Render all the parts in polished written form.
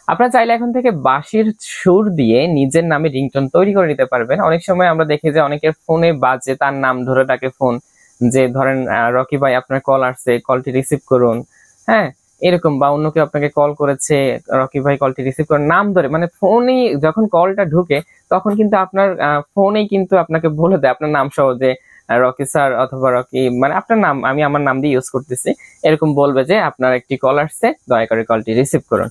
আপনারা চাইলে এখন থেকে বাঁশির সুর দিয়ে নিজের নামে রিংটোন তৈরি করে নিতে পারবেন। অনেক সময় আমরা দেখি যে অনেকের ফোনে বাজে, তার নাম ধরে ডাকে ফোন, যে ধরেন রকি ভাই আপনার কল আসছে, কলটি রিসিভ করুন, হ্যাঁ এরকম, বা অন্য কেউ আপনাকে কল করেছে, রকি ভাই কলটি রিসিভ করুন, নাম ধরে, মানে ফোনেই যখন কলটা ঢুকে তখন কিন্তু আপনার ফোনেই কিন্তু আপনাকে বলে দেয় আপনার নাম সহ, যে রকি স্যার অথবা রকি, মানে আপনার নাম, আমি আমার নাম দিয়ে ইউজ করতেছি, এরকম বলবে যে আপনার একটি কল আসছে, দয়া করে কলটি রিসিভ করুন।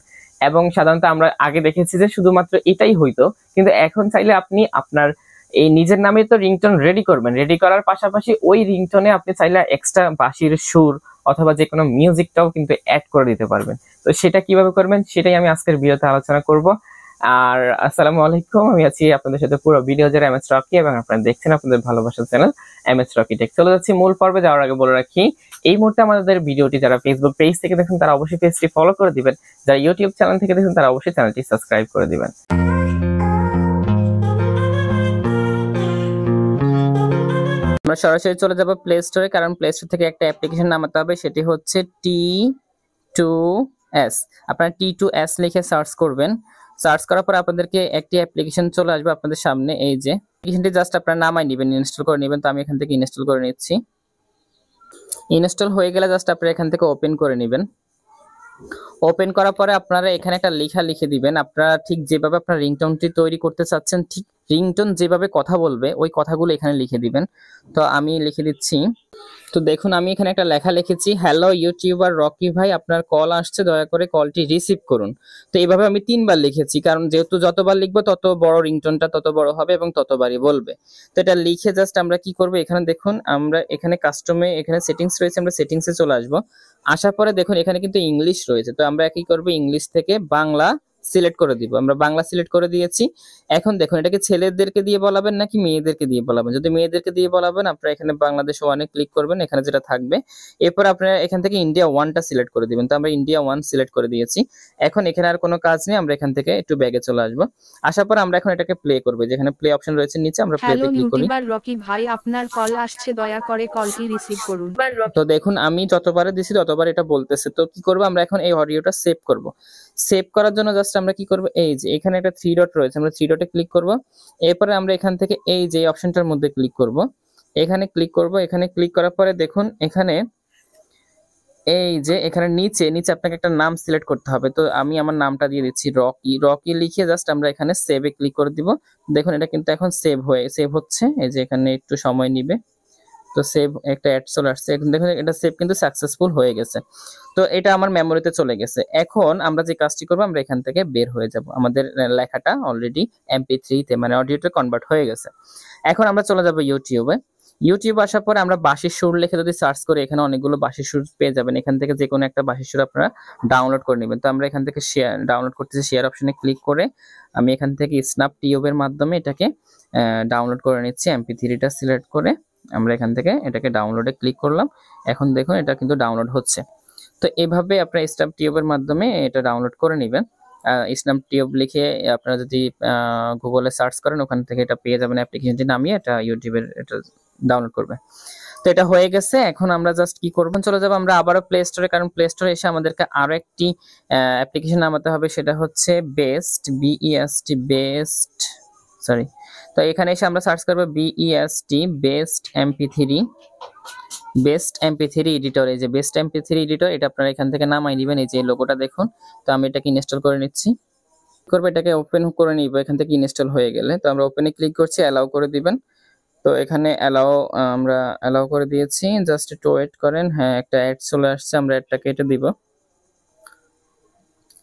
এবং সাধারণত আমরা আগে দেখেছি যে শুধুমাত্র এটাই হইতো, কিন্তু এখন চাইলে আপনি আপনার এই নিজের নামে তো রিংটোন রেডি করবেন, রেডি করার পাশাপাশি ওই রিংটোনে আপনি চাইলে এক্সট্রা বাঁশির সুর অথবা যে কোনো মিউজিকটাও কিন্তু অ্যাড করে দিতে পারবেন। তো সেটা কিভাবে করবেন সেটাই আমি আজকের ভিডিওতে আলোচনা করব। আর আসসালামু আলাইকুম, আমি আছি আপনাদের সাথে পুরো ভিডিও জুড়ে এমএস রকি, এবং আপনারা দেখছেন আপনাদের ভালোবাসার চ্যানেল এমএস রকি টেক। চলে যাচ্ছি মূল পর্বে যাওয়ার আগে বলে রাখি, এই মুহূর্তে আমাদের ভিডিওটি যারা ফেসবুক পেজ থেকে দেখেন তারা অবশ্যই পেজটি ফলো করে দিবেন, যারা ইউটিউব চ্যানেল থেকে দেখেন তারা অবশ্যই চ্যানেলটি সাবস্ক্রাইব করে দিবেন। আমরা সরাসরি চলে যাব প্লে স্টোরে, কারণ প্লে স্টোর থেকে একটা অ্যাপ্লিকেশন নামাতে হবে, সেটি হচ্ছে T2S। আপনারা T2S লিখে সার্চ করবেন। সার্চ করার পর আপনাদেরকে একটি অ্যাপ্লিকেশন চলে আসবে আপনাদের সামনে, এই যে অ্যাপ্লিকেশনটি জাস্ট আপনারা নামাই নেবেন, ইনস্টল করে নেবেন। তো আমি এখান থেকে ইনস্টল করে নিচ্ছি। ইনস্টল হয়ে গেলে জাস্ট আপনারা এখান থেকে ওপেন করে নেবেন। ওপেন করার পরে আপনারা এখানে একটা লেখা লিখে দিবেন। আপনারা ঠিক যেভাবে আপনার রিংটোনটি তৈরি করতে চাচ্ছেন, ঠিক রিংটোন যেভাবে কথা বলবে ওই কথাগুলো এখানে লিখে দিবেন। তো আমি লিখে দিচ্ছি। তো দেখুন আমি এখানে একটা লেখা লিখেছি, হ্যালো ইউটিউবার রকি ভাই, আপনার কল আসছে, দয়া করে কলটি রিসিভ করুন। তো এইভাবে আমি 3বার লিখেছি, কারণ যেহেতু যতবার লিখবো তত বড় রিংটোনটা তত বড় হবে এবং ততবারই বলবে। তো এটা লিখে জাস্ট আমরা কি করব, এখানে দেখুন আমরা এখানে কাস্টমে এখানে সেটিংস রয়েছে, আমরা সেটিংসে চলে আসবো। আসার পরে দেখুন এখানে কিন্তু ইংলিশ রয়েছে, তো আমরা কি করব, ইংলিশ থেকে বাংলা সিলেক্ট করে দিব। আমরা বাংলা সিলেক্ট করে দিয়েছি। এখন দেখুন এটাকে ছেলেদেরকে দিয়ে বলাবেন নাকি মেয়েদেরকে দিয়ে বলাবেন। যদি মেয়েদেরকে দিয়ে বলাবেন আপনারা এখানে বাংলাদেশ ওয়ানে ক্লিক করবেন, এখানে যেটা থাকবে। এরপর আপনারা এখান থেকে ইন্ডিয়া ওয়ানটা সিলেক্ট করে দিবেন। তো আমরা ইন্ডিয়া ওয়ান সিলেক্ট করে দিয়েছি। এখন এখানে আর কোনো কাজ নেই, আমরা এখান থেকে একটু ব্যাগে চলে আসবো। আসার পর আমরা এখন এটাকে প্লে করব, যেখানে প্লে অপশন রয়েছে নিচে, আমরা প্লেতে ক্লিক করি। হ্যালো ইউটিউবার রকি ভাই, আপনার কল আসছে, দয়া করে কলটি রিসিভ করুন। তো দেখুন আমি যতবারে দিছি ততবার এটা বলতেছে। তো কি করব, আমরা এখন এই অডিওটা সেভ করব। সেভ করার জন্য জাস্ট আমরা কি করব, এই যে এখানে একটা 3 ডট রয়েছে, আমরা 3 ডটে ক্লিক করব। এরপরে আমরা এখান থেকে এই যে অপশনটার মধ্যে ক্লিক করব, এখানে ক্লিক করব। এখানে ক্লিক করার পরে দেখুন এখানে এই যে এখানে নিচে নিচে আপনাকে একটা নাম সিলেক্ট করতে হবে। তো আমি আমার নামটা দিয়ে দিচ্ছি রকি। রকি লিখে জাস্ট আমরা এখানে সেভে ক্লিক করে দিব। দেখুন এটা কিন্তু এখন সেভ হচ্ছে, এই যে এখানে একটু সময় নিবে। তো সেভ একটা অ্যাড চলে আসছে, এখন দেখুন এটা সেভ কিন্তু সাকসেসফুল হয়ে গেছে। তো এটা আমার মেমোরিতে চলে গেছে। এখন আমরা যে কাজটি করবো, আমরা এখান থেকে বের হয়ে যাব। আমাদের লেখাটা অলরেডি MP3 তে মানে অডিওতে কনভার্ট হয়ে গেছে। এখন আমরা চলে যাব ইউটিউবে। ইউটিউব আসার পরে আমরা বাঁশির সুর লিখে যদি সার্চ করি, এখানে অনেকগুলো বাঁশির সুর পেয়ে যাবেন। এখান থেকে যে কোনো একটা বাঁশির সুর আপনারা ডাউনলোড করে নেবেন। তো আমরা এখান থেকে ডাউনলোড করতেছি, শেয়ার অপশনে ক্লিক করে আমি এখান থেকে স্ন্যাপ টিউবের মাধ্যমে এটাকে ডাউনলোড করে নিচ্ছি। MP3টা সিলেক্ট করে আমরা এখান থেকে এটাকে ডাউনলোডে ক্লিক করলাম। এখন দেখুন এটা কিন্তু ডাউনলোড হচ্ছে। তো এভাবে আপনারা স্ন্যাপ টিউবের মাধ্যমে এটা ডাউনলোড করে নেবেন। স্ন্যাপ টিউব লিখে আপনারা যদি গুগলে সার্চ করেন, ওখান থেকে এটা পেয়ে যাবেন। অ্যাপ্লিকেশনটি নামিয়ে এটা ইউটিউবের এটা ডাউনলোড করবে। তো এটা হয়ে গেছে। এখন আমরা জাস্ট কি করব, চলে যাব আমরা আবারও প্লে স্টোরে, কারণ প্লে স্টোরে এসে আমাদেরকে আরো একটি অ্যাপ্লিকেশন নামাতে হবে, সেটা হচ্ছে বেস্ট, BEST বেস্ট, সরি। তো এখানে এসে আমরা সার্চ করব BEST best MP3, best MP3 editor. এই যে বেস্ট MP3 এডিটর, এটা আপনারা এখান থেকে নামাই নেবেন। এই যে লোগোটা দেখুন। তো আমি এটাকে ইনস্টল করে নিচ্ছি। করবে এটাকে ওপেন করে নিব এখান থেকে ইনস্টল হয়ে গেলে। তো আমরা ওপেনে ক্লিক করছি, অ্যালাউ করে দিবেন। তো এখানে অ্যালাউ আমরা অ্যালাউ করে দিয়েছি, জাস্ট একটু ওয়েট করেন। হ্যাঁ একটা অ্যাড চলে আসছে, আমরা অ্যাডটা কেটে দিব।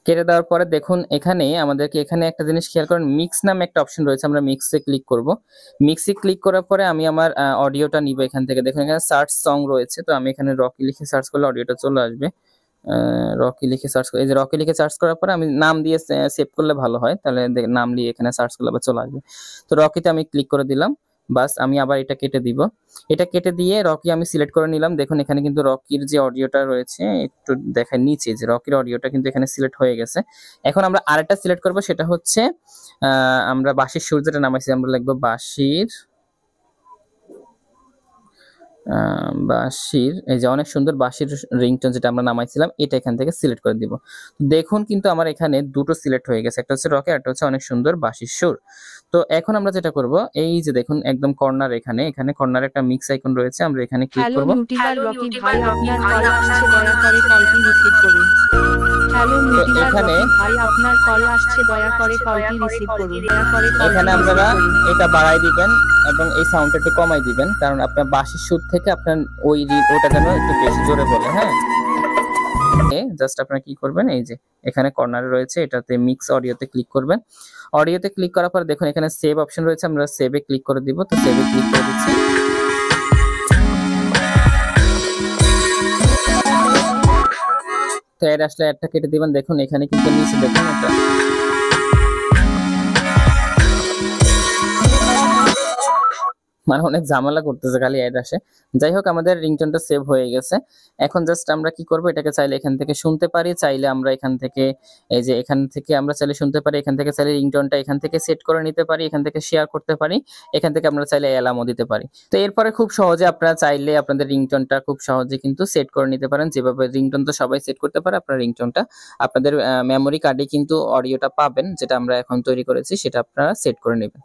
কেটে দেওয়ার পরে দেখুন এখানে আমাদেরকে এখানে একটা জিনিস খেয়াল করেন, মিক্স নামে একটা অপশন রয়েছে, আমরা মিক্সে ক্লিক করব। মিক্সে ক্লিক করার পরে আমি আমার অডিওটা নিব এখান থেকে। দেখুন এখানে সার্চ সং রয়েছে, তো আমি এখানে রকি লিখে সার্চ করলে অডিওটা চলে আসবে। রকি লিখে সার্চ করে, এই যে রকি লিখে সার্চ করার পরে আমি নাম দিয়ে সেভ করলে ভালো হয়, তাহলে নাম দিয়ে এখানে সার্চ করলে আবার চলে আসবে। তো রকিতে আমি ক্লিক করে দিলাম। বাস আমি আবার এটা কেটে দিব। এটা কেটে দিয়ে রকি আমি সিলেক্ট করে নিলাম। দেখুন এখানে কিন্তু রকির যে অডিওটা রয়েছে একটু দেখায় নিচে, যে রকির অডিওটা কিন্তু এখানে সিলেক্ট হয়ে গেছে। এখন আমরা আরেকটা সিলেক্ট করব, সেটা হচ্ছে আমরা বাঁশির সুর যেটা নামাইছি, আমরা লিখবো বাঁশির বাঁশির এই যে অনেক সুন্দর বাঁশির রিংটোন যেটা আমরা নামাইছিলাম এটা এখান থেকে সিলেক্ট করে দিব। দেখুন কিন্তু আমার এখানে দুটো সিলেক্ট হয়ে গেছে, একটা হচ্ছে রকে, একটা হচ্ছে অনেক সুন্দর বাঁশির সুর। তো এখন আমরা যেটা করব, এই যে দেখুন একদম কর্নার, এখানে কর্নারে একটা মিক্স আইকন রয়েছে, আমরা এখানে ক্লিক হ্যালো করব। ইউটিউবার রকি ভাই, আপনার কল আসছে, দয়া করে কলটি রিসিভ করুন। হ্যালো ইউটিউবার এখানে রকি ভাই, আপনার কল আসছে, দয়া করে কলটি রিসিভ করুন। দয়া করে কলটি এখানে রিসিভ আপনারা করুন। এটা বাড়াই দিবেন এবং এই সাউন্ডটা একটু কমাই দিবেন, কারণ আপনার বাঁশির সুর থেকে আপনার ওটা যেন একটু বেশি জোরে বলে। হ্যাঁ, জাস্ট আপনারা কি করবেন, এই যে এখানে কর্নারে রয়েছে এটাতে মিক্স অডিওতে ক্লিক করবেন। অডিওতে ক্লিক করার পর দেখুন এখানে সেভ অপশন রয়েছে, আমরা সেভে ক্লিক করে দিব। তো সেভে ক্লিক করে দিচ্ছি। তো অ্যাড আসলে অ্যাডটা কেটে দিবেন। দেখুন এখানে কিন্তু নিচে দেখুন একটা মানে অনেক ঝামেলা করতেছে, খালি অ্যাড আসে। যাই হোক, আমাদের রিংটোনটা সেভ হয়ে গেছে। এখন জাস্ট আমরা কি করব, এটাকে চাইলে এখান থেকে শুনতে পারি, চাইলে আমরা এখান থেকে এই যে এখান থেকে আমরা চাইলে শুনতে পারি, এখান থেকে চাইলে রিংটোনটা এখান থেকে সেট করে নিতে পারি, এখান থেকে শেয়ার করতে পারি, এখান থেকে আমরা চাইলে অ্যালার্মও দিতে পারি। তো এরপরে খুব সহজে আপনারা চাইলে আপনাদের রিংটোনটা খুব সহজে কিন্তু সেট করে নিতে পারেন। যেভাবে রিংটোন তো সবাই সেট করতে পারে, আপনার রিংটোনটা আপনাদের মেমোরি কার্ডে কিন্তু অডিওটা পাবেন, যেটা আমরা এখন তৈরি করেছি সেটা আপনারা সেট করে নেবেন।